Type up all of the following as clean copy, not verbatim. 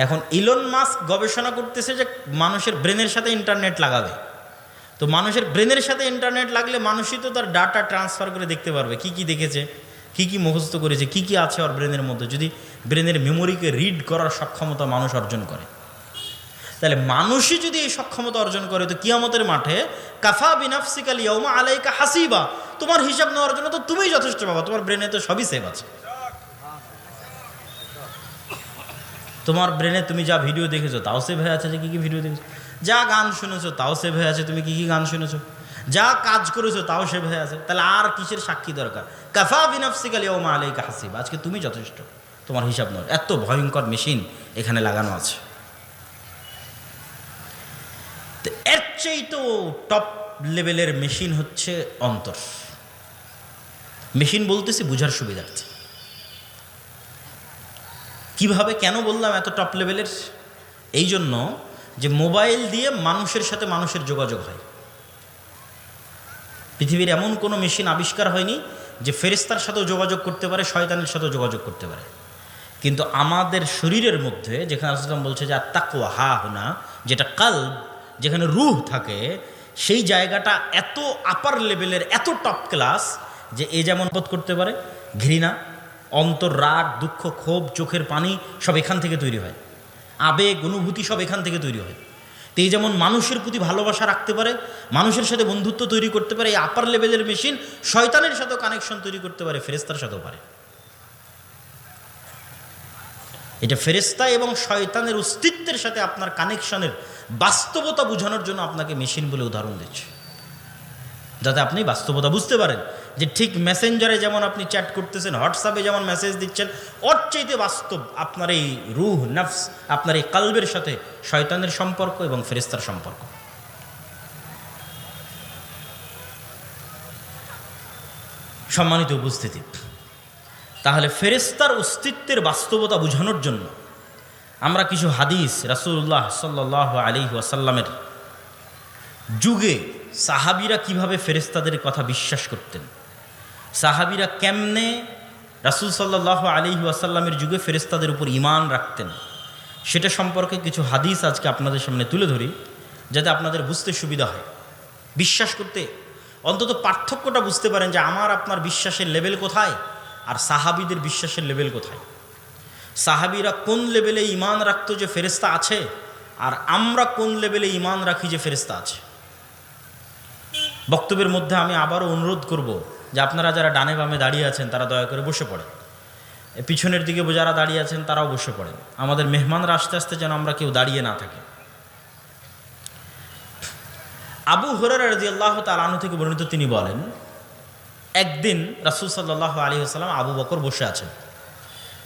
এখন Elon Musk গবেষণা করতেছে যে মানুষের ব্রেনের সাথে ইন্টারনেট লাগাবে। তো মানুষের ব্রেনের সাথে ইন্টারনেট লাগলে মানুষই তো তার ডাটা ট্রান্সফার করে দেখতে পারবে কী কী দেখেছে, কী কী মুখস্থ করেছে, কী কী আছে ওর ব্রেনের মধ্যে। যদি ব্রেনের মেমোরিকে রিড করার সক্ষমতা মানুষ অর্জন করে, তাহলে মানুষই যদি এই সক্ষমতা অর্জন করে, তো কিয়ামতের মাঠে কাফা বিনাফসিকাল ইয়াউমা আলাইকা হাসিবা, তোমার হিসাব নেওয়ার জন্য তো তুমিই যথেষ্ট বাবা, তোমার ব্রেনে তো সবই সেভ আছে। তোমার ব্রেনে তুমি যা ভিডিও দেখেছো তাও সেভ হয়ে আছে, যে কী কী ভিডিও দেখেছো, যা গান শুনেছো তাও সেভ হয়ে আছে, তুমি কী কী গান শুনেছো, যা কাজ করেছো তাও সেভ হয়ে আছে। তাহলে আর কিসের সাক্ষী দরকার? কাফা বিনাফসিকাল ইয়াউমা আলাইকা হাসিবা, আজকে তুমি যথেষ্ট, তোমার হিসাব নেওয়ার। এত ভয়ঙ্কর মেশিন এখানে লাগানো আছে। তো এর চেয়ে তো টপ লেভেলের মেশিন হচ্ছে অন্তর। মেশিন বলতেছি বুঝার সুবিধার্থে। কিভাবে, কেন বললাম এত টপ লেভেলের? এই জন্য যে মোবাইল দিয়ে মানুষের সাথে মানুষের যোগাযোগ হয়। পৃথিবীর এমন কোনো মেশিন আবিষ্কার হয়নি যে ফেরেশতার সাথেও যোগাযোগ করতে পারে, শয়তানের সাথেও যোগাযোগ করতে পারে। কিন্তু আমাদের শরীরের মধ্যে, যেখানে রাসূলুল্লাহ বলছে যে তাকওয়া হা হুনা, যেটা কালব, যেখানে রূহ থাকে, সেই জায়গাটা এত আপার লেভেলের, এত টপ ক্লাস যে এ যেমন বোধ করতে পারে ঘৃণা, অন্তর, রাগ, দুঃখ, ক্ষোভ, চোখের পানি সব এখান থেকে তৈরি হয়, আবেগ, অনুভূতি সব এখান থেকে তৈরি হয়। তো এই যেমন মানুষের প্রতি ভালোবাসা রাখতে পারে, মানুষের সাথে বন্ধুত্ব তৈরি করতে পারে, এই আপার লেভেলের মেশিন শয়তানের সাথেও কানেকশন তৈরি করতে পারে, ফেরেশতার সাথেও পারে। এটা ফেরেশতা এবং শয়তানের অস্তিত্বের সাথে আপনার কানেকশনের বাস্তবতা বোঝানোর জন্য আপনাকে মেশিন বলে উদাহরণ দিচ্ছে, যাতে আপনি বাস্তবতা বুঝতে পারেন যে ঠিক মেসেঞ্জারে যেমন আপনি চ্যাট করতেছেন, হোয়াটসঅ্যাপে যেমন মেসেজ দিচ্ছেন, ওর চাইতে বাস্তব আপনার এই রূহ, নফস, আপনার এই কালবের সাথে শয়তানের সম্পর্ক এবং ফেরেশতার সম্পর্ক। সম্মানিত উপস্থিতি, তাহলে ফেরেশতার অস্তিত্বের বাস্তবতা বোঝানোর জন্য আমরা কিছু হাদিস রাসূলুল্লাহ সাল্লাল্লাহু আলাইহি ওয়াসাল্লামের যুগে সাহাবীরা কিভাবে ফেরেশতাদের কথা বিশ্বাস করতেন, সাহাবীরা কেমনে রাসূল সাল্লাল্লাহু আলাইহি ওয়াসাল্লামের যুগে ফেরেশতাদের উপর ঈমান রাখতেন, সেটা সম্পর্কে কিছু হাদিস আজকে আপনাদের সামনে তুলে ধরি, যাতে আপনাদের বুঝতে সুবিধা হয়, বিশ্বাস করতে অন্তত পার্থক্যটা বুঝতে পারেন যে আমার আপনার বিশ্বাসের লেভেল কোথায় আর সাহাবীদের বিশ্বাসের লেভেল কোথায়। সাহাবীরা কোন লেভেলে ঈমান রাখতো যে ফেরেশতা আছে, আর আমরা কোন লেভেলে ঈমান রাখি যে ফেরেশতা আছে। বক্তব্যের মধ্যে আমি আবারও অনুরোধ করব যে আপনারা যারা ডানে বামে দাঁড়িয়ে আছেন তারা দয়া করে বসে পড়েন, পিছনের দিকে যারা দাঁড়িয়ে আছেন তারাও বসে পড়েন। আমাদের মেহমানরা আস্তে আস্তে যেন আমরা কেউ দাঁড়িয়ে না থাকি। আবু হুরায়রা রাদিয়াল্লাহু তাআলা আনহু থেকে বর্ণিত, তিনি বলেন, একদিন রাসূল সাল্লাল্লাহু আলাইহি ওয়াসাল্লাম আবু বকর বসে আছেন।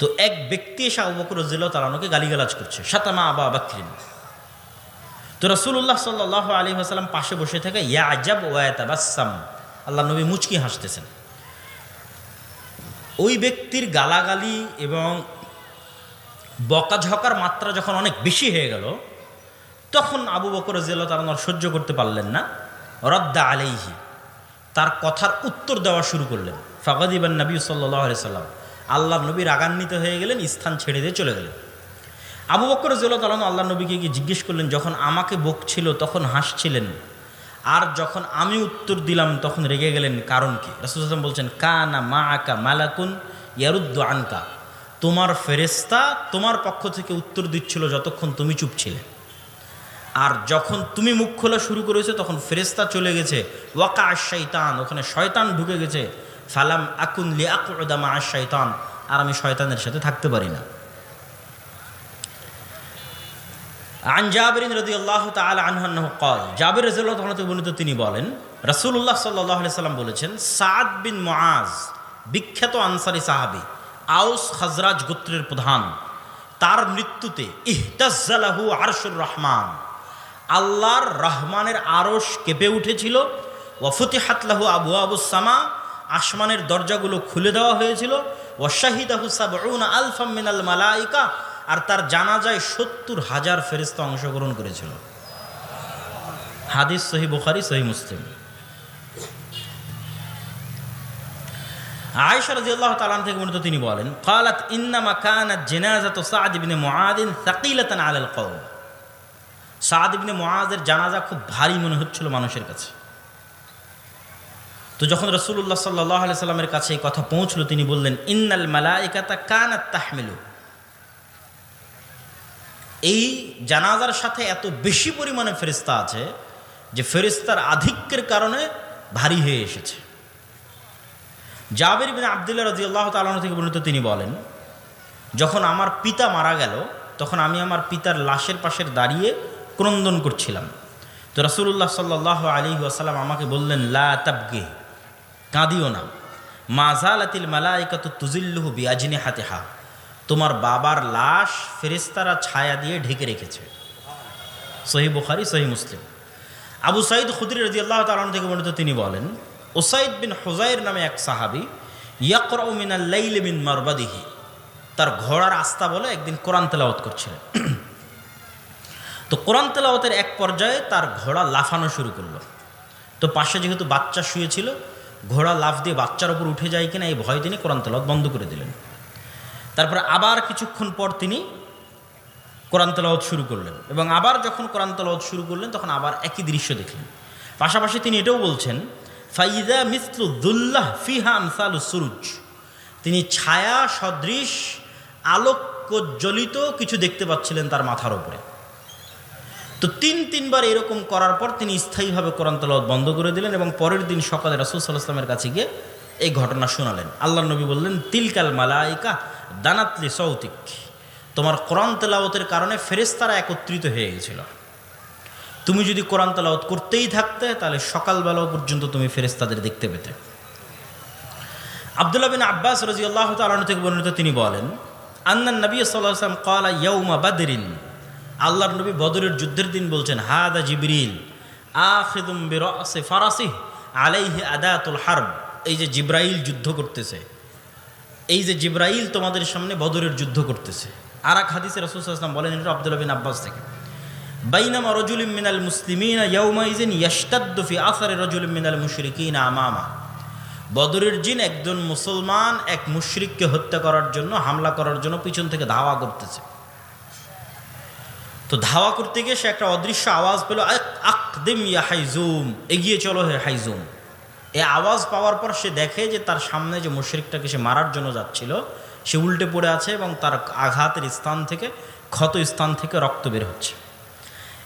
তো এক ব্যক্তি এসে আবু বকর রাদিয়াল্লাহু তাআলা আনহুকে গালিগালাজ করছে, শাতামা আবা বকরিন। তো রাসূলুল্লাহ সাল্লাল্লাহু আলাইহি ওয়াসাল্লাম পাশে বসে থেকে ইয়াজাব ওয়া ইয়াতাবাসসাম, আল্লাহ নবী মুচকি হাসতেছেন। ওই ব্যক্তির গালাগালি এবং বকাঝকার মাত্রা যখন অনেক বেশি হয়ে গেল, তখন আবু বকর রাদিয়াল্লাহু তাআলা সহ্য করতে পারলেন না, রদ্দা আলাইহি, তার কথার উত্তর দেওয়া শুরু করলেন। ফাগাদিবান নবী সাল্লাল্লাহু আলাইহি সাল্লাম, আল্লাহ নবী রাগান্বিত হয়ে গেলেন, স্থান ছেড়ে দিয়ে চলে গেলেন। আবু বকর রাদিয়াল্লাহু তাআলা আল্লাহ নবীকে গিয়ে জিজ্ঞেস করলেন, যখন আমাকে বকছিল তখন হাসছিলেন, আর যখন আমি উত্তর দিলাম তখন রেগে গেলেন, কারণ কি? রাসূল সাল্লাল্লাহু আলাইহি ওয়াসাল্লাম বলছেন, কানা মাআকা মালাকুন ইয়ারুদ্দু আনকা, তোমার ফেরেশতা তোমার পক্ষ থেকে উত্তর দিচ্ছিল যতক্ষণ তুমি চুপ ছিলে, আর যখন তুমি মুখ খোলা শুরু করেছো তখন ফেরেশতা চলে গেছে, ওয়াকা আশ-শাইতান, ওখানে শয়তান ঢুকে গেছে, ফালাম আকুন লিআকউদা মা আশ-শাইতান, আর আমি শয়তানের সাথে থাকতে পারি না। আন জাবির রাদিয়াল্লাহু তাআলা আনহু আন্নাহু ক্বাল, জাবির রাদিয়াল্লাহু তাআলা থেকে বর্ণিত, তিনি বলেন, রাসূলুল্লাহ সাল্লাল্লাহু আলাইহি সাল্লাম বলেছেন, সাদ বিন মুআজ, বিখ্যাত আনসারী সাহাবী, আউস খাজরাজ গোত্রের প্রধান, তার মৃত্যুতে ইহতাজ্জা লাহু আরশুর রহমান, আল্লাহর রহমানের আরশ কেঁপে উঠেছিল, ওয়া ফুতিহাত লাহু আবওয়াবুস সামা, আসমানের দরজাগুলো খুলে দেওয়া হয়েছিল, ওয়া শাহিদাহু সাবউনা আলফাম মিনাল মালাইকা, আর তার জানাজায় ৭০,০০০ ফেরেশতা অংশগ্রহণ করেছিল। হাদিস সহিহ বুখারী, সহিহ মুসলিম। আয়েশা রাদিয়াল্লাহু তাআলা থেকে বর্ণিত তিনি বলেন, ক্বালাত ইন্নামা কানাত জানাযাতু সা'দ ইবনে মুআয সাকিলাতান আলাল কওম। সা'দ ইবনে মুআযের জানাজা খুব ভারী মনে হচ্ছিল মানুষের কাছে। তো যখন রাসূলুল্লাহ সাল্লাল্লাহু আলাইহি সাল্লামের কাছে এই কথা পৌঁছলো, তিনি বললেন, ইন্নাল মালাইকাতা কানাত তাহমিলু। এই জানাজার সাথে এত বেশি পরিমাণে ফেরেশতা আছে যে ফেরেশতার আধিক্যের কারণে ভারী হয়ে এসেছে। জাবির বিন আব্দুল্লাহ রাদিয়াল্লাহু তাআলা আনহু থেকে বর্ণিত তিনি বলেন, যখন আমার পিতা মারা গেল তখন আমি আমার পিতার লাশের পাশে দাঁড়িয়ে ক্রন্দন করছিলাম। তো রাসূলুল্লাহ সাল্লাল্লাহু আলাইহি ওয়াসাল্লাম আমাকে বললেন, লা তাবকি, কাঁদিও না। মা যালাতিল মালাইকাতু তুজিল্লুহু বিআজনিহাতিহা, তোমার বাবার লাশ ফেরেশতারা ছায়া দিয়ে ঢেকে রেখেছে। সহিহ বুখারী, সহিহ মুসলিম। আবু সাঈদ খুদরী রাদিয়াল্লাহু তাআলা আনহু থেকে বর্ণিত তিনি বলেন, উসাইদ বিন হুযাইর নামে এক সাহাবী ইয়াকরাউ মিনাল লাইলি মিন মারবাদিহি, তার ঘোড়ার আস্তা বলে একদিন কোরআন তেলাওয়াত করছিলেন। তো কোরআন তেলাওয়াতের এক পর্যায়ে তার ঘোড়া লাফানো শুরু করলো। তো পাশে যেহেতু বাচ্চা শুয়েছিল, ঘোড়া লাফ দিয়ে বাচ্চার উপর উঠে যায় কিনা এই ভয় তিনি কোরআন তেলাওয়াত বন্ধ করে দিলেন। তারপরে আবার কিছুক্ষণ পর তিনি কোরআন তেলাওয়াত শুরু করলেন, এবং আবার যখন কোরআন তেলাওয়াত শুরু করলেন তখন আবার একই দৃশ্য দেখলেন। পাশাপাশি তিনি এটাও বলছেন, ফাইদা মিসলু দুল্লাহ ফিহা আমসালুস সুরুজ, তিনি ছায়া সদৃশ আলোকজ্বলিত কিছু দেখতে পাচ্ছিলেন তার মাথার উপরে। তো তিনবার এরকম করার পর তিনি স্থায়ীভাবে কোরআন তেলাওয়াত বন্ধ করে দিলেন, এবং পরের দিন সকালে রাসূল সাল্লাল্লাহু আলাইহি ওয়াসাল্লামের কাছে গিয়ে এই ঘটনা শোনালেন। আল্লাহর নবী বললেন, তিলকাল মালাইকা দানাতলি সৌতিক, তোমার কোরআন তেলাওয়াতের কারণে ফেরেশতারা একত্রিত হয়ে গেছিল। তুমি যদি কোরআন তেলাওয়াত করতেই থাকতে তাহলে সকালবেলা পর্যন্ত তুমি ফেরেশতাদের দেখতে পেতে। আব্দুল্লাহ বিন আব্বাস রাদিয়াল্লাহু তাআলা আনহু থেকে বর্ণিত তিনি বলেন, আন্নান নবী সাল্লাল্লাহু আলাইহি ওয়াসাল্লাম ক্বালা ইয়াউমা বাদরিন, আল্লাহর নবী বদরের যুদ্ধের দিন বলছেন, হাদা জিবরিল আখিযুম বিরাসি ফারাসিহি আলাইহি আদাতুল হারব, এই যে জিব্রাইল যুদ্ধ করতেছে, এই যে জিব্রাইল তোমাদের সামনে বদরের যুদ্ধ করতেছে। আর এক হাদিসে রাসূল সাল্লাল্লাহু আলাইহি ওয়াসাল্লাম বলেন, এটা আব্দুল্লাহ বিন আব্বাস থেকে, বাইনামা রাজুলুম মিনাল মুসলিমিনা ইয়াউমাইযিন ইয়াশতাদ্দু ফি আসারি রাজুলিম মিনাল মুশরিকিনা আমামা, বদরের দিন একজন মুসলমান এক মুশরিককে হত্যা করার জন্য, হামলা করার জন্য পিছন থেকে ধাওয়া করতেছে। তো ধাওয়া করতে গিয়ে সে একটা অদৃশ্য আওয়াজ পেল, আকদিম ইয়া হাইজুম, এগিয়ে চলো হে হাইজুম। এই আওয়াজ পাওয়ার পর সে দেখে যে তার সামনে যে মুশরিকটাকে সে মারার জন্য যাচ্ছিল সে উল্টে পড়ে আছে, এবং তার আঘাতের স্থান থেকে, ক্ষত স্থান থেকে রক্ত বের হচ্ছে।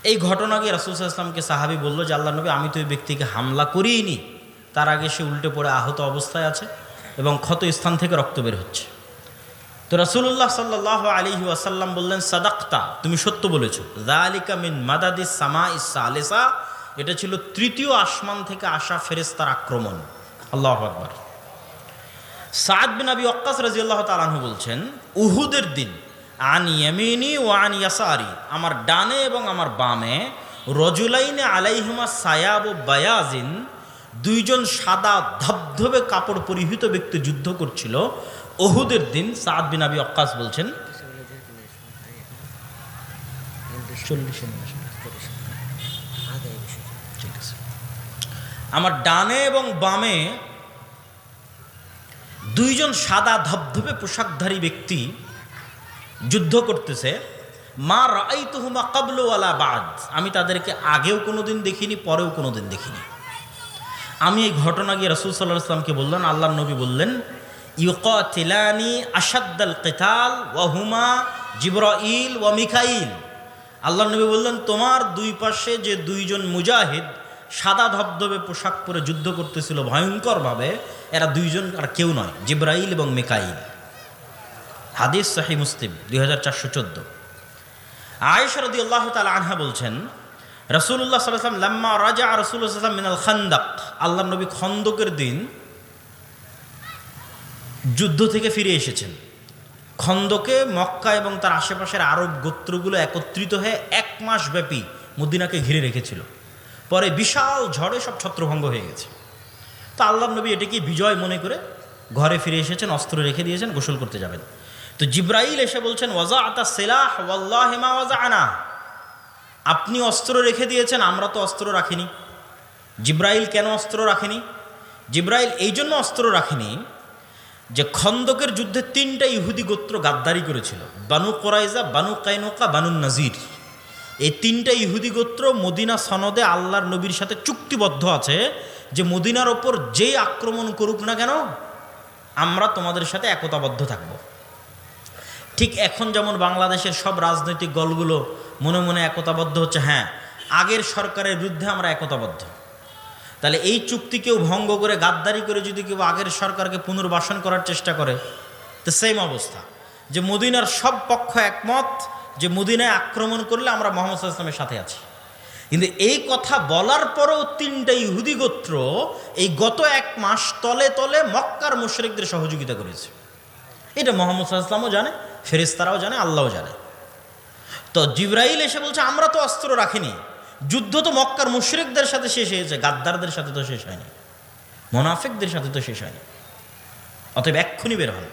এই ঘটনা গিয়ে রাসূল সাল্লাল্লাহু আলাইহি ওয়াসাল্লামকে সাহাবী বলল যে, আল্লাহর নবী, আমি তো ওই ব্যক্তিকে হামলা করিনি, তার আগে সে উল্টে পড়ে আহত অবস্থায় আছে এবং ক্ষত স্থান থেকে রক্ত বের হচ্ছে। তো রাসূলুল্লাহ সাল্লাল্লাহু আলাইহি ওয়াসাল্লাম বললেন, সাদাক্তা, তুমি সত্য বলেছো। যালিকা মিন মাদাদিস সামাইস সালিসা, এটা ছিল তৃতীয় আসমান থেকে আসা ফেরেশতার আক্রমণ। আল্লাহু আকবার। সাদ বিন আবি ওয়াক্কাস রাদিয়াল্লাহু তাআলা আনহু বলছেন, উহুদের দিন আন ইয়ামিনি ওয়া আন ইয়াসারি, আমার ডানে এবং আমার বামে, রজুলাইনে আলাইহিমা সায়াব বায়াজিন, দুইজন সাদা ধবধবে কাপড় পরিহিত ব্যক্তি যুদ্ধ করছিল উহুদের দিন। সাদ বিন আবি ওয়াক্কাস বলছেন, আমার ডানে এবং বামে দুইজন সাদা ধবধবে পোশাকধারী ব্যক্তি যুদ্ধ করতেছে। মা রাআইতুহুমা ক্বাবলু ওয়ালা বাদ, আমি তাদেরকে আগেও কোনোদিন দেখিনি, পরেও কোনোদিন দেখিনি। আমি এই ঘটনা গিয়ে রাসূল সাল্লাল্লাহু আলাইহি ওয়াসাল্লামকে বললেন, আল্লাহর নবী বললেন, ইউকাতিলানি আশাদ্দাল কিতাল ওয়া হুমা জিবরাইল ওয়া মিকাইল। আল্লাহর নবী বললেন, তোমার দুই পাশে যে দুইজন মুজাহিদ সাদা ধবধবে পোশাক পরে যুদ্ধ করতেছিল ভয়ঙ্করভাবে, এরা দুইজন আর কেউ নয়, জিবরাইল এবং মিকাইল। হাদিস সহিহ মুসলিম 2414। আয়েশা রাদিয়াল্লাহু তাআলা আনহা বলছেন, রাসূলুল্লাহ সাল্লাল্লাহু আলাইহি ওয়াসাল্লাম লাম্মা রাজা রাসূলুল্লাহ সাল্লাল্লাহু আলাইহি ওয়াসাল্লাম মিনাল খান্দাক, আল্লাহর নবী খন্দকের দিন যুদ্ধ থেকে ফিরে এসেছেন। খন্দকে মক্কা এবং তার আশেপাশের আরব গোত্রগুলো একত্রিত হয়ে 1 মাস ব্যাপী মদিনাকে ঘিরে রেখেছিল। পরে বিশাল ঝড়ে সব ছত্রভঙ্গ হয়ে গেছে। তো আল্লাহর নবী এটাকে বিজয় মনে করে ঘরে ফিরে এসেছেন, অস্ত্র রেখে দিয়েছেন, গোসল করতে যাবেন। তো জিব্রাইল এসে বলছেন, ওয়াজাআতা সিলাহ ওয়াল্লাহি মা ওয়াজাআনা, আপনি অস্ত্র রেখে দিয়েছেন, আমরা তো অস্ত্র রাখিনি। জিব্রাইল কেন অস্ত্র রাখেনি? জিব্রাইল এই জন্য অস্ত্র রাখেনি যে খন্দকের যুদ্ধে 3টা ইহুদি গোত্র গাদ্দারি করেছিল, বানু কোরাইজা, বানু কাইনুকা, বানু নাজির। এই 3টা ইহুদি গোত্র মদিনা সনদে আল্লাহর নবীর সাথে চুক্তিবদ্ধ আছে যে মদিনার ওপর যেই আক্রমণ করুক না কেন আমরা তোমাদের সাথে একতাবদ্ধ থাকব। ঠিক এখন যেমন বাংলাদেশের সব রাজনৈতিক দলগুলো মনে মনে একতাবদ্ধ হচ্ছে, হ্যাঁ আগের সরকারের বিরুদ্ধে আমরা একতাবদ্ধ। তাহলে এই চুক্তি কেউ ভঙ্গ করে গাদ্দারি করে যদি কেউ আগের সরকারকে পুনর্বাসন করার চেষ্টা করে, তো সেম অবস্থা যে মদিনার সব পক্ষ একমত যে মদিনায় আক্রমণ করলে আমরা মুহাম্মদ সাল্লাল্লাহু আলাইহি ওয়াসাল্লামের সাথে আছি। কিন্তু এই কথা বলার পরেও 3টা ইহুদি গোত্র এই গত 1 মাস তলে তলে মক্কার মুশরিকদের সহযোগিতা করেছে। এটা মুহাম্মদ সাল্লাল্লাহু আলাইহি ওয়াসাল্লামও জানে, ফেরেশতারাও জানে, আল্লাহও জানে। তো জিবরাইল এসে বলছে আমরা তো অস্ত্র রাখিনি, যুদ্ধ তো মক্কার মুশরিকদের সাথে শেষ হয়েছে, গাদ্দারদের সাথে তো শেষ হয়নি, মুনাফিকদের সাথে তো শেষ হয়নি। অতএব এক্ষুনি বের হন।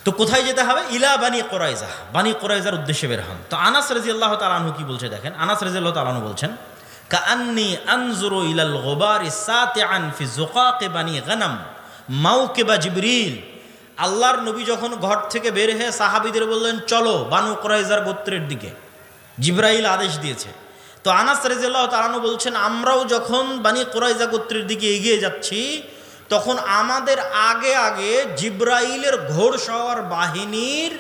তো কোথায় যেতে হবে? ইলা বানি কোরাইজা, বানি কোরাইজার উদ্দেশ্যে বের হন। তো আনাস রাদিয়াল্লাহু তাআলা আনহু কি বলছে দেখেন। আনাস রাদিয়াল্লাহু তাআলা আনহু বলছেন, কাআন্নী আনজুরু ইলাল গুবারি সাতিআন ফি যুকাক বানি গনম মাওকিবা জিবরিল। আল্লাহর নবী যখন ঘর থেকে বের হয়ে সাহাবীদের বললেন চলো বানু কোরাইজার গোত্রের দিকে, জিবরাইল আদেশ দিয়েছে। তো আনাস রাদিয়াল্লাহু তাআলা আনহু বলছেন আমরাও যখন বানি কোরাইজা গোত্রের দিকে এগিয়ে যাচ্ছি তখন আমাদের আগে আগে জিবরাইলের ঘোড়সওয়ার বাহিনীর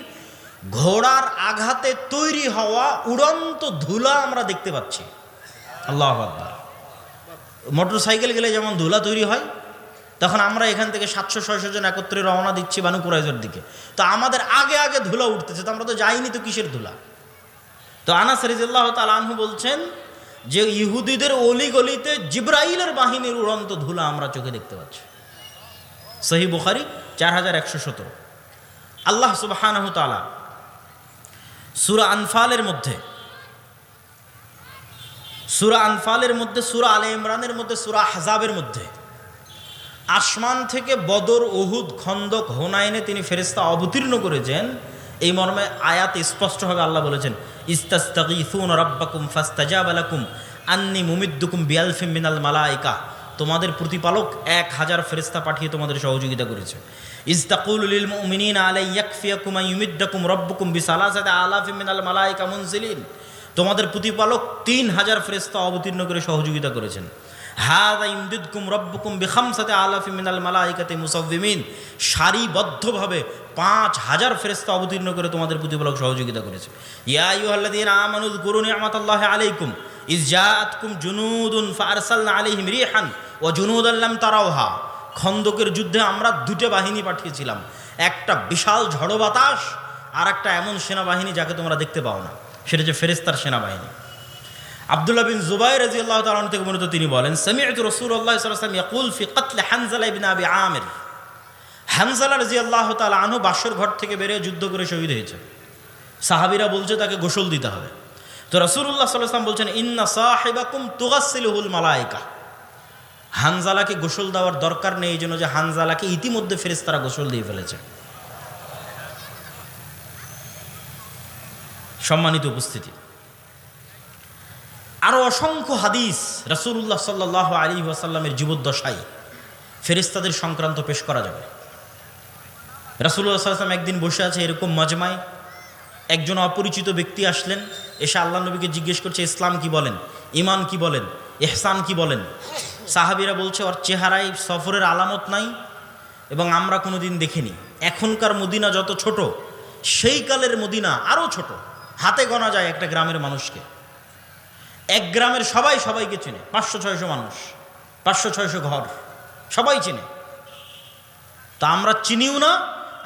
ঘোড়ার আঘাতে তৈরি হওয়া উড়ন্ত ধুলা আমরা দেখতে পাচ্ছি। আল্লাহু আকবার। মোটর সাইকেল গেলে যেমন ধুলা তৈরি হয়, তখন আমরা এখান থেকে 700-600 জন একত্রে রওনা দিচ্ছি বানু কুরাইজার দিকে। তো আমাদের আগে আগে ধুলা উঠতেছে, তো আমরা তো যাইনি, তো কিসের ধুলা? তো আনাস রাদিয়াল্লাহু তাআলা আনহু বলছেন যে ইহুদিদের অলিগলিতে জিবরাইলের বাহিনীর উড়ন্ত ধুলা আমরা চোখে দেখতে পাচ্ছি। সহিহ বুখারী 4117। আল্লাহ সুবহানাহু তাআলা সূরা আনফালের মধ্যে, সূরা আলে ইমরানের মধ্যে, সূরা আহজাবের মধ্যে আসমান থেকে বদর, উহুদ, খন্দক, হুনাইনে তিনি ফেরেশতা অবতীর্ণ করেছেন এই মর্মে আয়াত স্পষ্টভাবে আল্লাহ বলেছেন, ইস্তাস্তাগীসুনা রাব্বাকুম ফাস্তাজাবা লাকুম আন্নী মুমিদ্দুকুম বিআলফিম মিনাল মালায়েকা। তোমাদের প্রতিপালক 1000 ফেরেশতা পাঠিয়ে তোমাদের সহযোগিতা করেছে। ইস্তাকুলু লিল মুমিনিনা আলাই ইয়াকফিয়াকুম আন ইউমিদ্দাকুম রাব্বুকুম বিসালাসাতি আলাফিম মিনাল মালায়েকা মুনজিলিন। তোমাদের প্রতিপালক 3000 ফেরেশতা অবতীর্ণ করে সহযোগিতা করেছেন। হাযা ইমদিদকুম রাব্বুকুম বিখামসাতি আলাফিম মিনাল মালায়েকাতি মুসাওয়িমিন। সারিবদ্ধভাবে 5000 ফেরেশতা অবতীর্ণ করে তোমাদের প্রতিপালক সহযোগিতা করেছে। ইয়া আইয়ুহাল্লাযীনা আমানু যকুরু নি'মাতাল্লাহি আলাইকুম ইয জাআতকুম জুনুদুন ফাআরসালনা আলাইহিম রিহান ওয়া জুনুদান লাম তারাওহা। খন্দকের যুদ্ধে আমরা 2টা বাহিনী পাঠিয়েছিলাম, একটা বিশাল ঝড়ো বাতাস আর একটা এমন সেনাবাহিনী যাকে তোমরা দেখতে পাও না, সেটা হচ্ছে ফেরেশতার সেনাবাহিনী। আব্দুল্লাহ বিন জুবাইর রাদিয়াল্লাহু তাআলা আনহু থেকে বর্ণিত, তিনি বলেন সামি'তু রাসূলুল্লাহ সাল্লাল্লাহু আলাইহি ওয়াসাল্লাম ইয়াকুল ফি কতল হানজালা ইবনে আবি আমির। হানজালা রাদিয়াল্লাহু তাআলা আনহু বাসর ঘর থেকে বেরিয়ে যুদ্ধ করে শহীদ হয়েছে। সাহাবীরা বলছে তাকে গোসল দিতে হবে। তো রাসূলুল্লাহ সাল্লাল্লাহু আলাইহি ওয়াসাল্লাম বলছেন ইন্না সাহিবাকুম তুগাসসিলুহুল মালায়েকা। হানজালাকে গোসল দেওয়ার দরকার নেই, এই জন্য যে হানজালাকে ইতিমধ্যে ফেরেশতারা গোসল দিয়ে ফেলেছে। সম্মানিত উপস্থিতি, আরও অসংখ্য হাদিস রাসূলুল্লাহ সাল্লাল্লাহু আলাইহি ওয়াসাল্লামের জীবদ্দশায় ফেরেশতাদের সংক্রান্ত পেশ করা যাবে। রাসূলুল্লাহ সাল্লাল্লাহু আলাইহি ওয়াসাল্লাম একদিন বসে আছে এরকম মাজমায়, একজন অপরিচিত ব্যক্তি আসলেন, এসে আল্লাহ নবীকে জিজ্ঞেস করছে ইসলাম কি বলেন, ঈমান কি বলেন, ইহসান কি বলেন। সাহাবীরা বলছে ওর চেহারায় সফরের আলামত নাই এবং আমরা কোনোদিন দেখিনি। এখনকার মদিনা যত ছোট, সেই কালের মদিনা আরও ছোট, হাতে গোনা যায় একটা গ্রামের মানুষকে। এক গ্রামের সবাই সবাইকে চেনে, 500-600 মানুষ, 500-600 ঘর, সবাই চেনে। তা আমরা চিনিও না,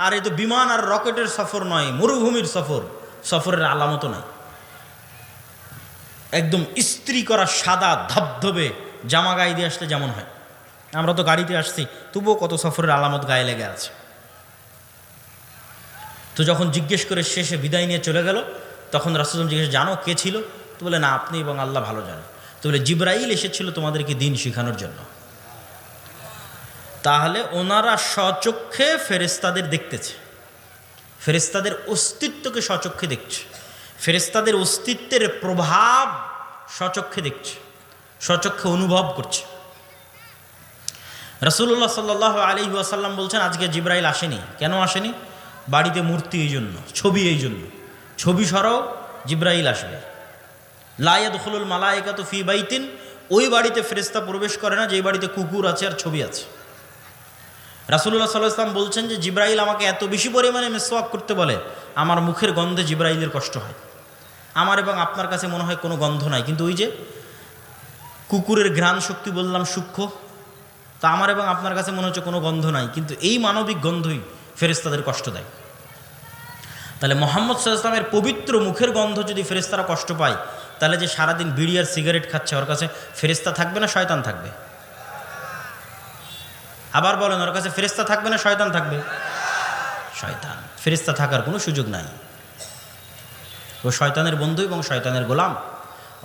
আর এ তো বিমান আর রকেটের সফর নয়, মরুভূমির সফর, সফরের আলামতও নাই। একদম ইস্ত্রি করা সাদা ধবধবে জামা গায়ে দিয়ে আসলে যেমন হয়, আমরা তো গাড়িতে আসছি, তবুও কত সফরের আলামত গায়ে লেগে আছে। তো যখন জিজ্ঞেস করে শেষে বিদায় নিয়ে চলে গেল, তখন রাসূল জিজ্ঞেস জানো কে ছিল? তো বলে না, আপনি এবং আল্লাহ ভালো জানেন। তো বলে জিবরাইল এসেছিল তোমাদেরকে দিন শেখানোর জন্য। তাহলে ওনারা স্বচক্ষে ফেরেশতাদের দেখতেছে, ফেরেশতাদের অস্তিত্বকে স্বচক্ষে দেখছে, ফেরেশতাদের অস্তিত্বের প্রভাব স্বচক্ষে দেখছে, স্বচক্ষে অনুভব করছে। রাসূলুল্লাহ সাল্লাল্লাহু আলাইহি ওয়াসাল্লাম বলছেন আজকে জিবরাইল আসেনি। কেন আসেনি? বাড়িতে মূর্তি এই জন্য, ছবি এই জন্য। ছবি সরাও, জিবরাইল আসবে। লা ইয়াদখুলুল মালায়েকাতু ফি বাইতিন, ওই বাড়িতে ফেরেশতা প্রবেশ করে না যেই বাড়িতে কুকুর আছে আর ছবি আছে। রাসূলুল্লাহ সাল্লাল্লাহু আলাইহি ওয়াসাল্লাম বলছেন যে জিবরাইল আমাকে এত বেশি পরিমাণে মিসওয়াক করতে বলে, আমার মুখের গন্ধে জিবরাইলের কষ্ট হয়। আমার এবং আপনার কাছে মনে হয় কোনো গন্ধ নাই, কিন্তু ওই যে কুকুরের ঘ্রাণ শক্তি বললাম সূক্ষ্ম, তা আমার এবং আপনার কাছে মনে হচ্ছে কোনো গন্ধ নাই, কিন্তু এই মানবিক গন্ধই ফেরেশতাদের কষ্ট দেয়। তাহলে মুহাম্মদ সাল্লাল্লাহু আলাইহি ওয়াসাল্লামের পবিত্র মুখের গন্ধ যদি ফেরেশতারা কষ্ট পায়, তাহলে যে সারাদিন বিড়ি আর সিগারেট খাচ্ছে ওর কাছে ফেরেশতা থাকবে না শয়তান থাকবে? আবার বলেন, ওর কাছে ফেরেশতা থাকবে না শয়তান থাকবে? শয়তান। ফেরেশতা থাকার কোনো সুযোগ নাই। ও শয়তানের বন্ধু এবং শয়তানের গোলাম।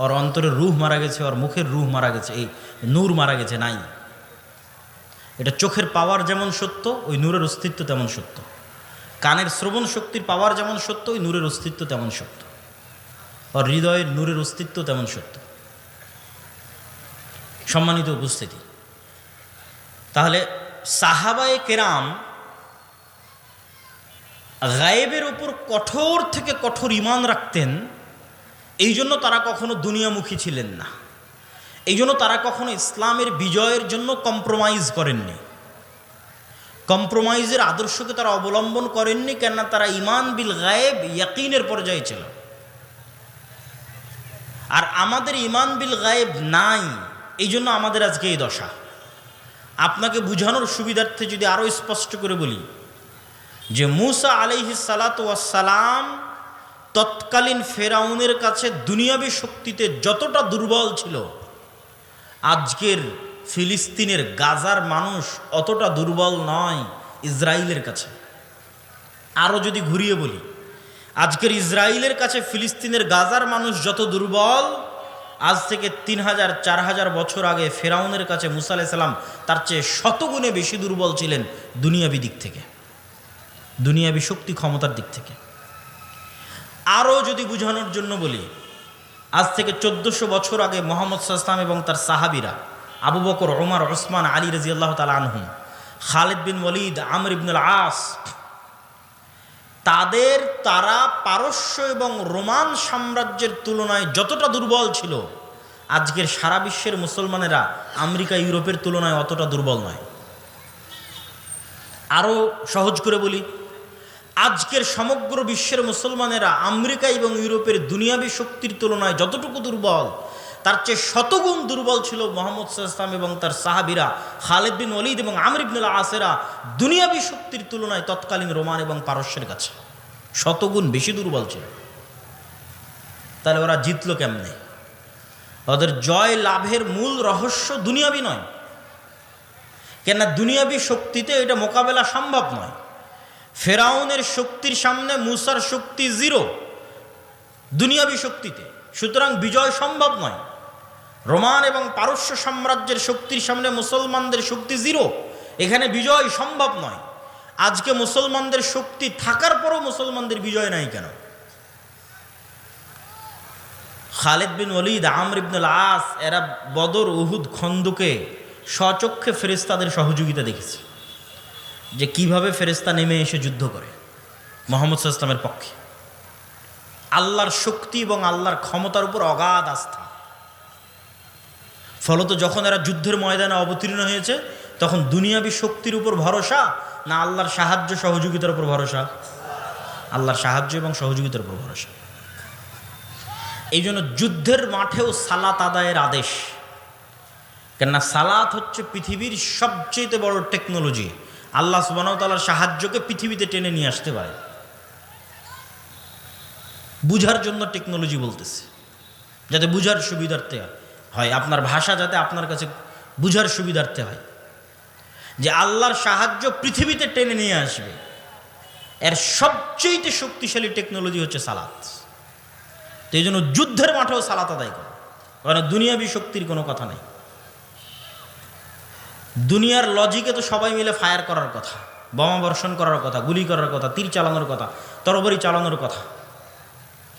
ওর অন্তরের রূহ মারা গেছে, ওর মুখের রূহ মারা গেছে, এই নূর মারা গেছে, নাই। এটা চোখের পাওয়ার যেমন সত্য, ওই নূরের অস্তিত্ব তেমন সত্য। কানের শ্রবণ শক্তির পাওয়ার যেমন সত্য, ওই নূরের অস্তিত্ব তেমন সত্য। ওর হৃদয়ের নূরের অস্তিত্ব তেমন সত্য। সম্মানিত উপস্থিতি, তাহলে সাহাবায়ে কেরাম গায়েবের উপর কঠোর থেকে কঠোর ঈমান রাখতেন। এই জন্য তারা কখনো দুনিয়ামুখী ছিলেন না। এই জন্য তারা কখনো ইসলামের বিজয়ের জন্য কম্প্রোমাইজ করেননি। কম্প্রোমাইজের আদর্শকে তারা অবলম্বন করেননি, কেননা তারা ঈমান বিল গায়েব ইয়াকিনের পর্যায়ে ছিল। আর আমাদের ঈমান বিল গায়েব নাই, এই জন্য আমাদের আজকে এই দশা। আপনাকে বুঝানোর সুবিধার্থে যদি আরও স্পষ্ট করে বলি যে মূসা আলাইহিস সালাতু ওয়াস সালাম তৎকালীন ফেরাউনের কাছে দুনিয়াবী শক্তিতে যতটা দুর্বল ছিল, আজকের ফিলিস্তিনের গাজার মানুষ অতটা দুর্বল নয় ইসরায়েলের কাছে। আরও যদি ঘুরিয়ে বলি, আজকের ইসরায়েলের কাছে ফিলিস্তিনের গাজার মানুষ যত দুর্বল, আজ থেকে 3000-4000 বছর আগে ফেরাউনের কাছে মূসা আলাইহিস সালাম তার চেয়ে শতগুণে বেশি দুর্বল ছিলেন দুনিয়াবী দিক থেকে, দুনিয়াবী শক্তি ক্ষমতার দিক থেকে। আরও যদি বুঝানোর জন্য বলি, আজ থেকে 1400 বছর আগে মুহাম্মদ সাল্লাল্লাহু আলাইহি ওয়াসাল্লাম এবং তার সাহাবীরা আবু বকর, ওমর, ওসমান, আলী রাদিয়াল্লাহু তাআলা আনহুম, খালিদ বিন ওয়ালিদ, আমর ইবনুল আস, তারা পারস্য এবং রোমান সাম্রাজ্যের তুলনায় যতটা দুর্বল ছিল, আজকের সারা বিশ্বের মুসলমানেরা আমেরিকা, ইউরোপের তুলনায় অতটা দুর্বল নয়। আরও সহজ করে বলি, আজকের সমগ্র বিশ্বের মুসলমানেরা আমেরিকা এবং ইউরোপের দুনিয়াবী শক্তির তুলনায় যতটুকু দুর্বল, তার চেয়ে শতগুণ দুর্বল ছিল মুহাম্মদ সাল্লাল্লাহু আলাইহি ওয়াসাল্লাম এবং তার সাহাবীরা খালিদ বিন ওয়ালিদ এবং আমর ইবনুল আসেরা দুনিয়াবী শক্তির তুলনায় তৎকালীন রোমান এবং পারস্যের কাছে শতগুণ বেশি দুর্বল ছিল। তাহলে ওরা জিতলো কেমনে? ওদের জয় লাভের মূল রহস্য দুনিয়াবী নয়, কেননা দুনিয়াবী শক্তিতে এটা মোকাবেলা সম্ভব নয়। ফেরাউনের শক্তির সামনে মূসার শক্তি জিরো দুনিয়াবী শক্তিতে, সুতরাং বিজয় সম্ভব নয়। রোমান এবং পারস্য সাম্রাজ্যের শক্তির সামনে মুসলমানদের শক্তি জিরো, এখানে বিজয় সম্ভব নয়। আজকে মুসলমানদের শক্তি থাকার পরও মুসলমানদের বিজয় নাই কেন? খালিদ বিন ওয়ালিদ, আমর ইবনুল আস, এরা বদর, উহুদ, খন্দকে স্বচক্ষে ফেরেশতাদের সহযোগিতা দেখেছে, যে কিভাবে ফেরেশতা নেমে এসে যুদ্ধ করে মুহাম্মদ সাল্লাল্লাহু আলাইহি ওয়াসাল্লামের পক্ষে। আল্লাহর শক্তি এবং আল্লাহর ক্ষমতার উপর অগাধ আস্থা। ফলত যখন এরা যুদ্ধের ময়দানে অবতীর্ণ হয়েছে, তখন দুনিয়াবী শক্তির উপর ভরসা না আল্লাহর সাহায্য সহযোগিতার উপর ভরসা? আল্লাহর সাহায্য এবং সহযোগিতার উপর ভরসা। এই জন্য যুদ্ধের মাঠেও সালাত আদায়ের আদেশ, কেননা সালাত হচ্ছে পৃথিবীর সবচেয়ে বড় টেকনোলজি। আল্লাহ সুবহানাহু ওয়া তাআলার সাহায্যকে পৃথিবীতে টেনে নিয়ে আসতে পারে। বুঝার জন্য টেকনোলজি বলতেছে, যাতে বুঝার সুবিধার্থে হয়, আপনার ভাষা যাতে আপনার কাছে বুঝার সুবিধার্থে হয়, যে আল্লাহর সাহায্য পৃথিবীতে টেনে নিয়ে আসবে। এর সবচেয়ে শক্তিশালী টেকনোলজি হচ্ছে সালাত। তো এই জন্য যুদ্ধের মাঠেও সালাত আদায় করে, কারণ দুনিয়াবী শক্তির কোনো কথা নেই। দুনিয়ার লজিকে তো সবাই মিলে ফায়ার করার কথা, বোমা বর্ষণ করার কথা, গুলি করার কথা, তীর চালানোর কথা, তরবারি চালানোর কথা,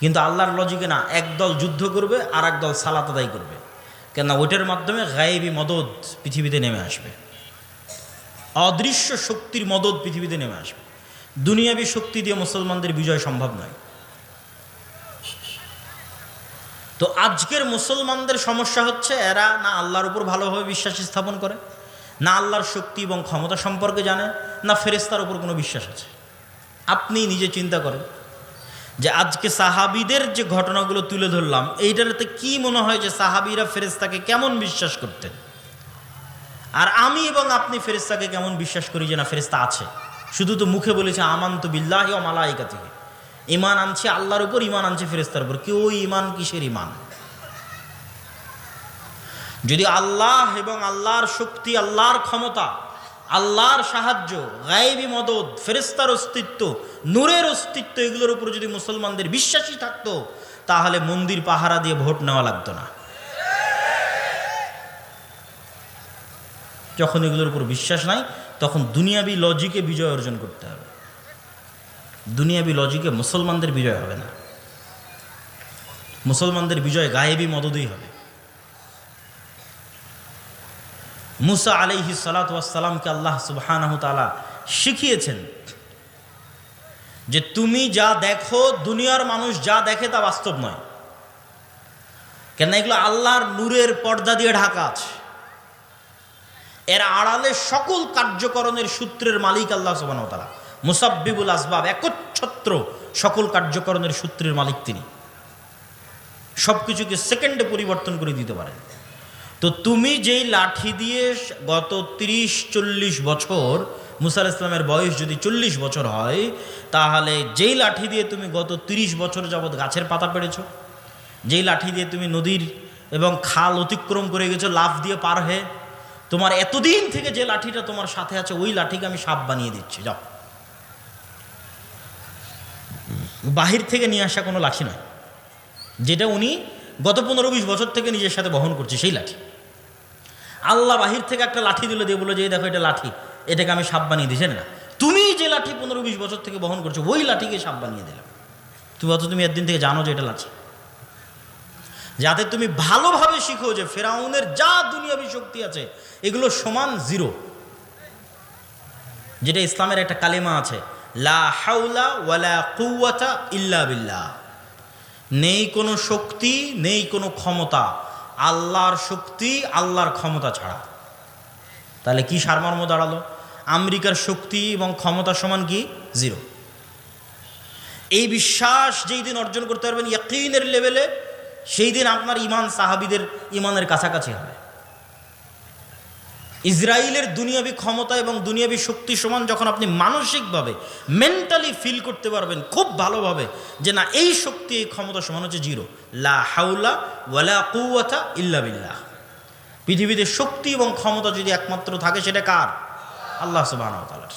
কিন্তু আল্লাহর লজিকে না। একদল যুদ্ধ করবে আর এক দল সালাত আদায় করবে, কেননা ওইটার মাধ্যমে গায়েবী মদদ পৃথিবীতে নেমে আসবে। অদৃশ্য শক্তির মদত পৃথিবীতে নেমে আসবে। দুনিয়াবী শক্তি দিয়ে মুসলমানদের বিজয় সম্ভব নয়। তো আজকের মুসলমানদের সমস্যা হচ্ছে এরা না আল্লাহর উপর ভালোভাবে বিশ্বাস স্থাপন করে, না আল্লাহর শক্তি এবং ক্ষমতা সম্পর্কে জানে, না ফেরেশতার উপর কোনো বিশ্বাস আছে। আপনি নিজে চিন্তা করেন যে আজকে সাহাবীদের যে ঘটনাগুলো তুলে ধরলাম, এইটাতে কি মনে হয় যে সাহাবীরা ফেরেশতাকে কেমন বিশ্বাস করতেন, আর আমি এবং আপনি ফেরেশতাকে কেমন বিশ্বাস করি যে না ফেরেশতা আছে। শুধু তো মুখে বলেছে আমানতু বিল্লাহি ওয়া মালাইকাতিহি, ঈমান আনছে আল্লাহর উপর, ঈমান আনছে ফেরেশতার উপর। কি ওই ঈমান কিসের ঈমান? যদি আল্লাহ এবং আল্লাহর শক্তি, আল্লাহর ক্ষমতা, আল্লাহর সাহায্য, গায়েবী মদদ, ফেরেশতার অস্তিত্ব, নূরের অস্তিত্ব, এগুলোর উপর যদি মুসলমানদের বিশ্বাসই থাকতো, তাহলে মন্দির পাহারা দিয়ে ভোট নেওয়া লাগতো না। যখন এগুলোর উপর বিশ্বাস নাই, তখন দুনিয়াবী লজিকে বিজয় অর্জন করতে হবে। দুনিয়াবী লজিকে মুসলমানদের বিজয় হবে না। মুসলমানদের বিজয় গায়েবী মদদেই হবে। মুসা আলাইহিস সালাতু ওয়াস সালামকে আল্লাহ সুবহানাহু তাআলা শিখিয়েছেন যে তুমি যা দেখো, দুনিয়ার মানুষ যা দেখে তা বাস্তব নয়। কেন? এগুলো আল্লাহর নূরের পর্দা দিয়ে ঢাকা আছে। এর আড়ালে সকল কার্যকরণের সূত্রের মালিক আল্লাহ সুবহানাহু ওয়া তাআলা। মুসাব্বিবুল আসবাব, একচ্ছত্র সকল কার্যকরণের সূত্রের মালিক তিনি। সব কিছুকে সেকেন্ডে পরিবর্তন করে দিতে পারেন। তো তুমি যেই লাঠি দিয়ে গত 30-40 বছর, মুসা আলাইহিস সালামের বয়স যদি 40 বছর হয়, তাহলে যেই লাঠি দিয়ে তুমি গত 30 বছর যাবৎ গাছের পাতা পেড়েছ, যেই লাঠি দিয়ে তুমি নদীর এবং খাল অতিক্রম করে গেছো লাফ দিয়ে পার হয়ে, তোমার এতদিন থেকে যে লাঠিটা তোমার সাথে আছে, ওই লাঠিকে আমি সাপ বানিয়ে দিচ্ছি, যাও। বাহির থেকে নিয়ে আসা কোনো লাঠি নয়, যেটা উনি গত 15-20 বছর থেকে নিজের সাথে বহন করছে, সেই লাঠি। আল্লাহ বাহির থেকে একটা লাঠি দিলে দিয়ে বলে যে দেখো এটা লাঠি, এটাকে আমি সাপ বানিয়ে দিয়েছি না। তুমি যে লাঠি 15-20 বছর থেকে বহন করছো, ওই লাঠিকে সাপ বানিয়ে দিলাম। তুমি একদিন থেকে জানো যে এটা লাঠি, যাতে তুমি ভালোভাবে শিখো যে ফেরাউনের যা দুনিয়াবী শক্তি আছে এগুলো সমান জিরো। যেটা ইসলামের একটা কালেমা আছে, লা হাওলা ওয়ালা কুওয়াতা ইল্লা বিল্লাহ। নেই কোনো শক্তি, নেই কোনো ক্ষমতা, আল্লাহর শক্তি, আল্লাহর ক্ষমতা ছাড়া। তাহলে কি সারমর্ম দাঁড়ালো? আমেরিকার শক্তি এবং ক্ষমতা সমান কি? জিরো। এই বিশ্বাস যেই দিন অর্জন করতে পারবেন ইয়াকিনের লেভেলে, সেই দিন আপনার ঈমান সাহাবীদের ঈমানের কাছাকাছি হবে। ইসরায়েলের দুনিয়াবী ক্ষমতা এবং দুনিয়াবী শক্তি সমান যখন আপনি মানসিকভাবে, মেন্টালি ফিল করতে পারবেন খুব ভালোভাবে যে না এই শক্তি, এই ক্ষমতা সমান হচ্ছে জিরো। লা হাওলা ওয়ালা কুওয়াতা ইল্লা বিল্লাহ। পৃথিবীতে শক্তি এবং ক্ষমতা যদি একমাত্র থাকে, সেটা কার? আল্লাহ সুবহানাহু ওয়া তাআলার।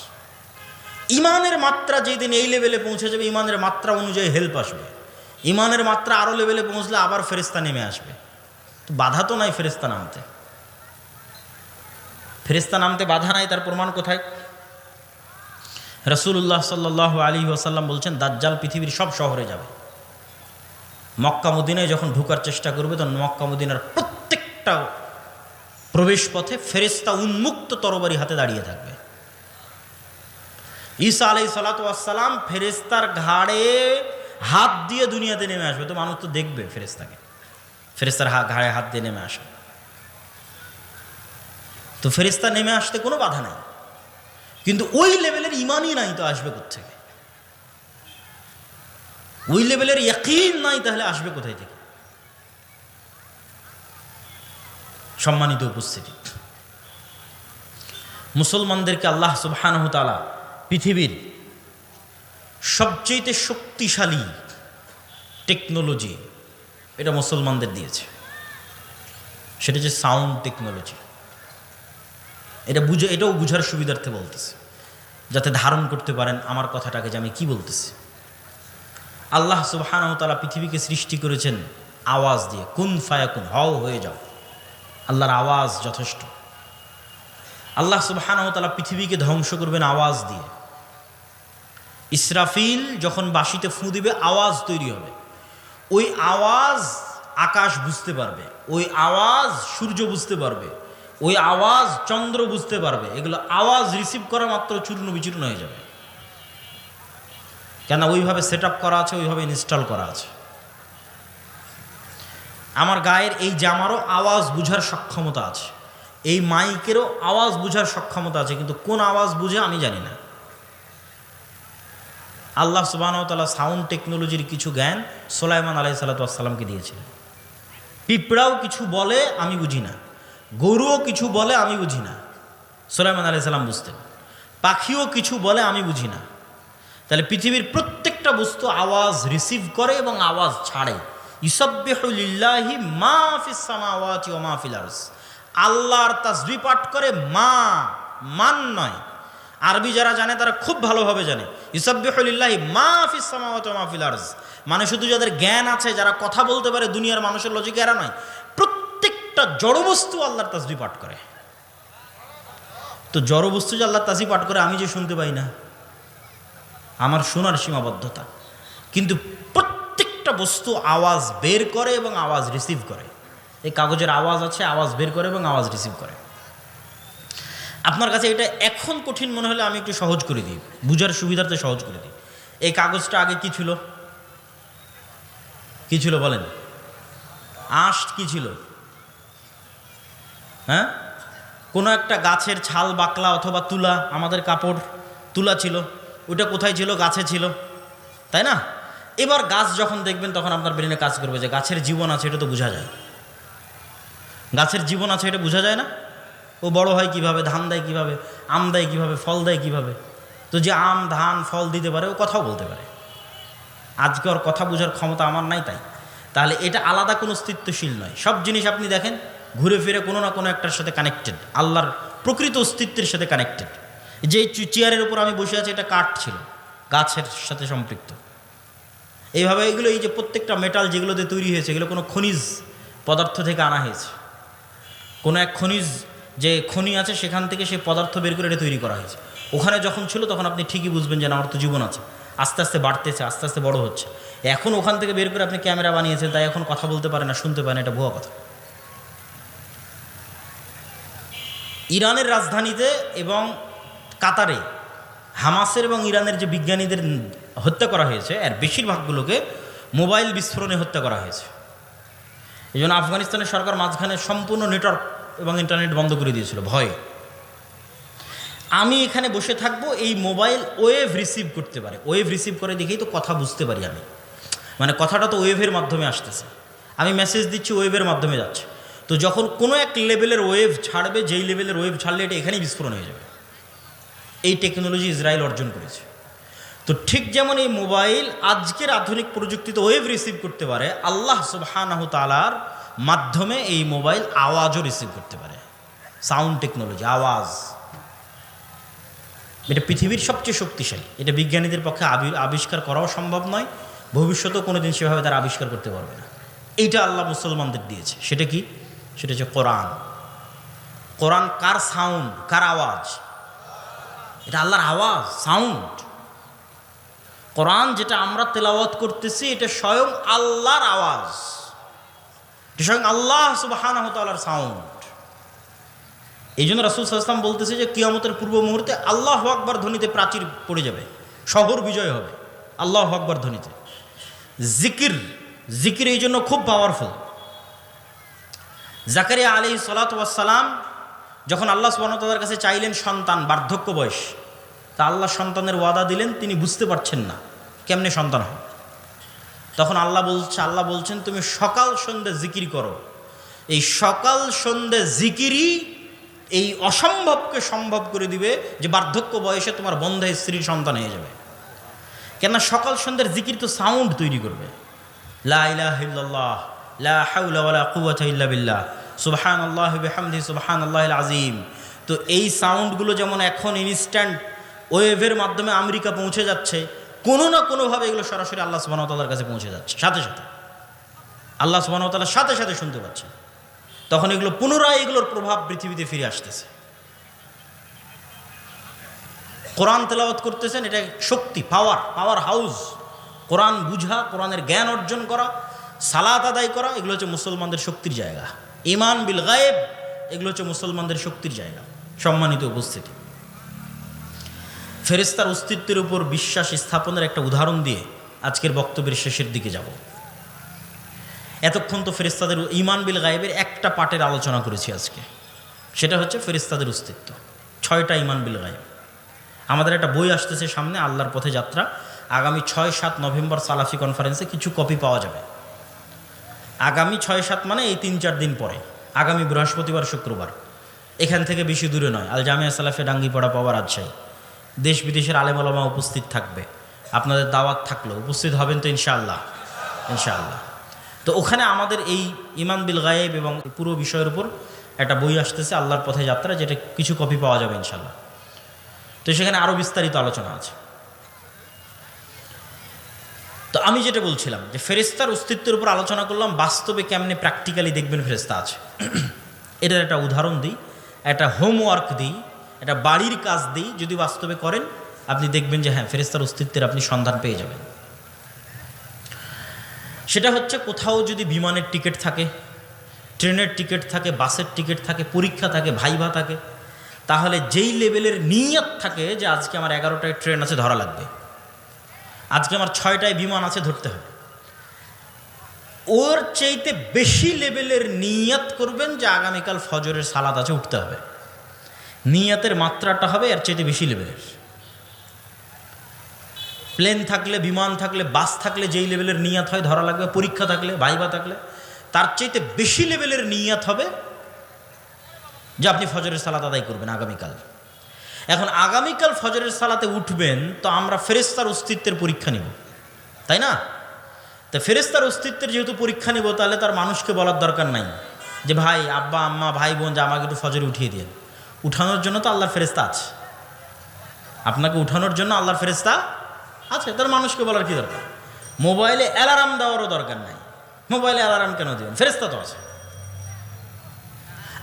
ঈমানের মাত্রা যেদিন এই লেভেলে পৌঁছে যাবে, ঈমানের মাত্রা অনুযায়ী হেল্প আসবে। ঈমানের মাত্রা আরও লেভেলে পৌঁছলে আবার ফেরেশতা নেমে আসবে। তো বাধা তো নাই ফেরেশতা নামতে। ফেরেশতা নামতে বাধা নাই, তার প্রমাণ কোথায়? রাসূলুল্লাহ সাল্লাল্লাহু আলাইহি ওয়াসাল্লাম বলছেন দাজ্জাল পৃথিবীর সব শহরে যাবে। মক্কা মদিনায় যখন ঢোকার চেষ্টা করবে, তখন মক্কা মদিনার প্রত্যেকটা প্রবেশ পথে ফেরেশতা উন্মুক্ত তরবারি হাতে দাঁড়িয়ে থাকবে। ঈসা আলাইহিস সালাতু ওয়াস সালাম ফেরেশতার ঘাড়ে হাত দিয়ে দুনিয়াতে নেমে আসবে। তো মানুষ তো দেখবে ফেরেশতাকে, ফেরেশতার ঘাড়ে হাত দিয়ে নেমে আসে। তো ফেরেশতা নেমে আসতে কোনো বাধা নাই, কিন্তু ওই লেভেলের ঈমানই নাই, তো আসবে কোত্থেকে? ওই লেভেলের ইয়াকিন নাই, তাহলে আসবে কোথায় থেকে? সম্মানিত উপস্থিতি, মুসলমানদেরকে আল্লাহ সুবহানাহু ওয়া তাআলা পৃথিবীর সবচেয়ে শক্তিশালী টেকনোলজি এটা মুসলমানদের দিয়েছে। সেটা হচ্ছে সাউন্ড টেকনোলজি। এটাও বুঝার সুবিধার্থে বলতেছে, যাতে ধারণ করতে পারেন আমার কথাটাকে যে আমি কি বলতেছি। আল্লাহ সুবহানাহু ওয়া তাআলা পৃথিবীকে সৃষ্টি করেছেন আওয়াজ দিয়ে, কুন ফায়াকুন, হও হয়ে যাও। আল্লাহর আওয়াজ যথেষ্ট। আল্লাহ সুবহানাহু ওয়া তাআলা পৃথিবীকে ধ্বংস করবেন আওয়াজ দিয়ে। ইসরাফিল যখন বাঁশিতে ফুঁ দিবে, আওয়াজ তৈরি হবে। ওই আওয়াজ আকাশ বুঝতে পারবে, ওই আওয়াজ সূর্য বুঝতে পারবে, ওই আওয়াজ চন্দ্র বুঝতে পারবে, এগুলো আওয়াজ রিসিভ করা মাত্র চূর্ণ বিচূর্ণ হয়ে যাবে, কেন ওইভাবে সেট আপ করা আছে, ওইভাবে ইনস্টল করা আছে। আমার গায়ের এই জামারও আওয়াজ বুঝার সক্ষমতা আছে, এই মাইকেরও আওয়াজ বুঝার সক্ষমতা আছে, কিন্তু কোন আওয়াজ বুঝে আমি জানি না। আল্লাহ সুবহানাহু ওয়া তাআলা সাউন্ড টেকনোলজির কিছু জ্ঞান সুলাইমান আলাইহিস সালাতু ওয়াস সালামকে দিয়েছিলেন। পিঁপড়াও কিছু বলে আমি বুঝি না, গরুও কিছু বলে আমি বুঝি না, সুলাইমান আলাইহিস সালাম বুঝতেন। পাখিও কিছু বলে আমি বুঝি না। তাহলে পৃথিবীর প্রত্যেকটা বস্তু আওয়াজ রিসিভ করে এবং আওয়াজ ছাড়ে। ইউসাব্বিহু লিল্লাহি মা ফিস সামাওয়াতি ওয়া মা ফিল আরজ, আল্লাহর তাসবিহ পাঠ করে, মান নয়। আরবি যারা জানে তারা খুব ভালোভাবে জানে ইউসাব্বিহু লিল্লাহি মা ফিস সামাওয়াতি ওয়া মা ফিল আরজ, মানে শুধু যাদের জ্ঞান আছে, যারা কথা বলতে পারে দুনিয়ার মানুষের লজিকে, এরা নয়, প্রত্যেকটা জড়বস্তু আল্লাহর তাসবিহ পাঠ করে। তো জড়বস্তু যে আল্লাহর তাসবিহ পাঠ করে আমি যে শুনতে পাই না, আমার শোনার সীমাবদ্ধতা, কিন্তু প্রত্যেকটা বস্তু আওয়াজ বের করে এবং আওয়াজ রিসিভ করে। এই কাগজের আওয়াজ আছে, আওয়াজ বের করে এবং আওয়াজ রিসিভ করে। আপনার কাছে এটা এখন কঠিন মনে হলে আমি একটু সহজ করে দিই, বুঝার সুবিধার্থে সহজ করে দিই। এই কাগজটা আগে কি ছিল? কি ছিল বলেন? আঁশ কি ছিল? হ্যাঁ, কোনো একটা গাছের ছাল বাকলা অথবা তুলা, আমাদের কাপড় তুলা ছিল, ওটা কোথায় ছিল? গাছে ছিল, তাই না? এবার গাছ যখন দেখবেন তখন আপনার ব্রেনে কাজ করবে যে গাছের জীবন আছে, এটা তো বোঝা যায়। গাছের জীবন আছে এটা বোঝা যায় না? ও বড় হয় কিভাবে, ধান দেয় কিভাবে, আম দেয় কিভাবে, ফল দেয় কিভাবে? তো যে আম ধান ফল দিতে পারে ও কথাও বলতে পারে। আজকে ওর কথা বোঝার ক্ষমতা আমার নাই, তাহলে এটা আলাদা কোনো অস্তিত্বশীল নয়। সব জিনিস আপনি দেখেন ঘুরে ফিরে কোনো না কোনো একটার সাথে কানেক্টেড, আল্লাহর প্রকৃত অস্তিত্বের সাথে কানেক্টেড। যে চেয়ারের উপর আমি বসে আছি এটা কাঠ ছিল, গাছের সাথে সম্পৃক্ত। এইভাবে এগুলো, এই যে প্রত্যেকটা মেটাল যেগুলোতে তৈরি হয়েছে, এগুলো কোনো খনিজ পদার্থ থেকে আনা হয়েছে। কোনো এক খনিজ, যে খনি আছে সেখান থেকে সেই পদার্থ বের করে এটা তৈরি করা হয়েছে। ওখানে যখন ছিল তখন আপনি ঠিকই বুঝবেন যে না, ওর তো জীবন আছে, আস্তে আস্তে বাড়তেছে, আস্তে আস্তে বড় হচ্ছে। এখন ওখান থেকে বের করে আপনি ক্যামেরা বানিয়েছেন, তাই এখন কথা বলতে পারে না, শুনতে পারে না, এটা ভুয়া কথা। ইরানের রাজধানীতে এবং কাতারে হামাসের এবং ইরানের যে বিজ্ঞানীদের হত্যা করা হয়েছে, এর বেশিরভাগগুলোকে মোবাইল বিস্ফোরণে হত্যা করা হয়েছে। এই জন্য আফগানিস্তানের সরকার মাঝখানে সম্পূর্ণ নেটওয়ার্ক এবং ইন্টারনেট বন্ধ করে দিয়েছিল ভয়ে। আমি এখানে বসে থাকবো, এই মোবাইল ওয়েভ রিসিভ করতে পারে, ওয়েভ রিসিভ করে দেখেই তো কথা বুঝতে পারি আমি, মানে কথাটা তো ওয়েভের মাধ্যমে আসতেছে, আমি মেসেজ দিচ্ছি ওয়েভের মাধ্যমে যাচ্ছে। তো যখন কোনো এক লেভেলের ওয়েভ ছাড়বে, যেই লেভেলের ওয়েভ ছাড়লে এটা এখানেই বিস্ফোরণ হয়ে যাবে। এই টেকনোলজি ইসরায়েল অর্জন করেছে। তো ঠিক যেমন এই মোবাইল আজকের আধুনিক প্রযুক্তিতে ওয়েভ রিসিভ করতে পারে, আল্লাহ সুবহানাহু তাআলার মাধ্যমে এই মোবাইল আওয়াজও রিসিভ করতে পারে। সাউন্ড টেকনোলজি, আওয়াজ, এটা পৃথিবীর সবচেয়ে শক্তিশালী। এটা বিজ্ঞানীদের পক্ষে আবিষ্কার করাও সম্ভব নয়, ভবিষ্যতেও কোনোদিন সেভাবে তারা আবিষ্কার করতে পারবে না। এইটা আল্লাহ মুসলমানদের দিয়েছে। সেটা কি? সেটা হচ্ছে কোরআন। কোরআন কার সাউন্ড, কার আওয়াজ? এটা আল্লাহর আওয়াজ, সাউন্ড। কোরআন যেটা আমরা তেলাওয়াত করতেছি এটা স্বয়ং আল্লাহর আওয়াজ, এটা স্বয়ং আল্লাহ সুবহানাহু তাআলার সাউন্ড। এই জন্য রাসূল সাল্লাল্লাহু আলাইহি ওয়াসাল্লাম বলতেছে যে কিয়ামতের পূর্ব মুহূর্তে আল্লাহু আকবার ধ্বনিতে প্রাচীর পড়ে যাবে, শহর বিজয় হবে আল্লাহু আকবার ধ্বনিতে। জিকির এই জন্য খুব পাওয়ারফুল। জাকারিয়া আলাইহিস সালাতু ওয়াস সালাম যখন আল্লাহ সুবহানাহু ওয়া তাআলার কাছে চাইলেন সন্তান, বার্ধক্য বয়স, তা আল্লাহ সন্তানের ওয়াদা দিলেন, তিনি বুঝতে পারছেন না কেমনে সন্তান হয়। তখন আল্লাহ বলছেন তুমি সকাল সন্ধ্যে জিকির করো। এই সকাল সন্ধ্যে জিকিরই এই অসম্ভবকে সম্ভব করে দিবে যে বার্ধক্য বয়সে তোমার বন্ধা স্ত্রীর সন্তান হয়ে যাবে। কেননা সকাল সন্ধ্যার জিকির তো সাউন্ড তৈরি করবে। লা ইলাহা ইল্লাল্লাহ, লা হাওলা ওয়ালা কুওয়াতা ইল্লা বিল্লাহ, সুবহানাল্লাহি ওয়া বিহামদিহি সুবহানাল্লাহিল আযীম। তো এই সাউন্ডগুলো যেমন এখন ইনস্ট্যান্ট ওয়েভের মাধ্যমে আমেরিকা পৌঁছে যাচ্ছে, কোনো না কোনোভাবে এগুলো সরাসরি আল্লাহ সুবহানাহু ওয়া তাআলার কাছে পৌঁছে যাচ্ছে, সাথে সাথে আল্লাহ সুবহানাহু ওয়া তাআলার সাথে সাথে শুনতে পাচ্ছে। তখন এগুলো পুনরায় এগুলোর প্রভাব পৃথিবীতে ফিরে আসতেছে। কোরআন তেলাওয়াত করতেছেন, এটা শক্তি, পাওয়ার হাউস। কোরআন বুঝা, কোরআনের জ্ঞান অর্জন করা, সালাত আদায় করা, এগুলো হচ্ছে মুসলমানদের শক্তির জায়গা। ঈমান বিল গায়েব, এগুলো হচ্ছে মুসলমানদের শক্তির জায়গা। সম্মানিত উপস্থিতি, ফেরেশতার অস্তিত্বের উপর বিশ্বাস স্থাপনের একটা উদাহরণ দিয়ে আজকের বক্তব্যের শেষের দিকে যাব। এতক্ষণ তো ফেরেশতাদের ঈমান বিল গায়েবের একটা পার্টের আলোচনা করেছি আজকে, সেটা হচ্ছে ফেরেশতাদের অস্তিত্ব। 6টা ঈমান বিল গায়েব। আমাদের একটা বই আসতেছে সামনে, আল্লাহর পথে যাত্রা। আগামী 6-7 নভেম্বর সালাফি কনফারেন্সে কিছু কপি পাওয়া যাবে। আগামী 6-7 মানে এই 3-4 দিন পরে, আগামী বৃহস্পতিবার শুক্রবার, এখান থেকে বেশি দূরে নয়, আল জামিয়া সালাফে ডাঙ্গিপাড়া পাওয়া রাজশাহী। দেশ বিদেশের আলেম ওলামা উপস্থিত থাকবে। আপনাদের দাওয়াত থাকলো, উপস্থিত হবেন তো ইনশাআল্লাহ? ইনশাআল্লাহ। তো ওখানে আমাদের এই ঈমান বিল গায়েব এবং পুরো বিষয়ের উপর একটা বই আসতেছে, আল্লাহর পথে যাত্রা, যেটা কিছু কপি পাওয়া যাবে ইনশাআল্লাহ। তো সেখানে আরও বিস্তারিত আলোচনা আছে। তো আমি যেটা বলছিলাম যে ফেরেশতার অস্তিত্বের উপর আলোচনা করলাম, বাস্তবে কেমনে প্র্যাকটিক্যালি দেখবেন ফেরেশতা আছে। এটার একটা উদাহরণ দিই, একটা হোমওয়ার্ক দিই, একটা বাড়ির কাজ দিই। যদি বাস্তবে করেন আপনি দেখবেন যে হ্যাঁ, ফেরেশতার অস্তিত্বের আপনি সন্ধান পেয়ে যাবেন। সেটা হচ্ছে, কোথাও যদি বিমানের টিকিট থাকে, ট্রেনের টিকিট থাকে, বাসের টিকিট থাকে, পরীক্ষা থাকে, ভাইভা থাকে, তাহলে যেই লেভেলের নিয়ত থাকে যে আজকে আমার 11টায় ট্রেন আছে, ধরা লাগবে, আজকে আমার 6টায় বিমান আছে, ধরতে হবে, ওর চাইতে বেশি লেভেলের নিয়ত করবেন যে আগামীকাল ফজরের সালাত আছে, উঠতে হবে। নিয়তের মাত্রাটা হবে এর চাইতে বেশি লেভেলের। প্লেন থাকলে, বিমান থাকলে, বাস থাকলে যেই লেভেলের নিয়ত হয়, ধরা লাগবে, পরীক্ষা থাকলে, ভাইভা থাকলে, তার চাইতে বেশি লেভেলের নিয়ত হবে যে আপনি ফজরের সালাত আদায় করবেন আগামীকাল। এখন আগামীকাল ফজরের সালাতে উঠবেন, তো আমরা ফেরেশতার অস্তিত্বের পরীক্ষা নিব, তাই না? তো ফেরেশতার অস্তিত্বের যেহেতু পরীক্ষা নিব, তাহলে তার মানুষকে বলার দরকার নাই যে ভাই, আব্বা, আম্মা, ভাই, বোন, যে আমাকে একটু ফজরে উঠিয়ে দিয়ে। উঠানোর জন্য তো আল্লাহর ফেরেশতা আছে, আপনাকে উঠানোর জন্য আল্লাহর ফেরেশতা আছে, তার মানুষকে বলার কি দরকার? মোবাইলে অ্যালার্ম দেওয়ারও দরকার নাই। মোবাইলে অ্যালার্ম কেন দিবেন? ফেরেশতা তো আছে।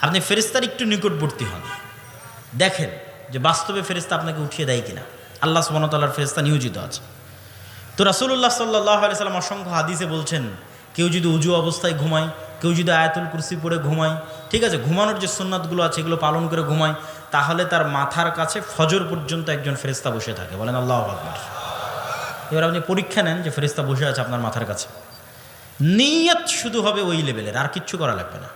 আপনি ফেরেশতার একটু নিকটবর্তী হন, দেখেন যে বাস্তবে ফেরেশতা আপনাকে উঠিয়ে দেয় কিনা। আল্লাহ সুবহানাহু ওয়া তাআলার ফেরেশতা নিয়োজিত আছে। তো রাসূলুল্লাহ সাল্লাল্লাহু আলাইহি সাল্লাম অসংখ্য হাদিসে বলছেন, কেউ যদি উজু অবস্থায় ঘুমায়, কেউ যদি আয়াতুল কুরসি পড়ে ঘুমায়, ঠিক আছে, ঘুমানোর যে সুন্নাতগুলো আছে এগুলো পালন করে ঘুমায়, তাহলে তার মাথার কাছে ফজর পর্যন্ত একজন ফেরেশতা বসে থাকে। বলেন আল্লাহু আকবার। এবার আপনি পরীক্ষা নেন যে ফেরেশতা বসে আছে আপনার মাথার কাছে। নিয়ত শুধু হবে ওই লেভেলের, আর কিচ্ছু করা লাগবে না।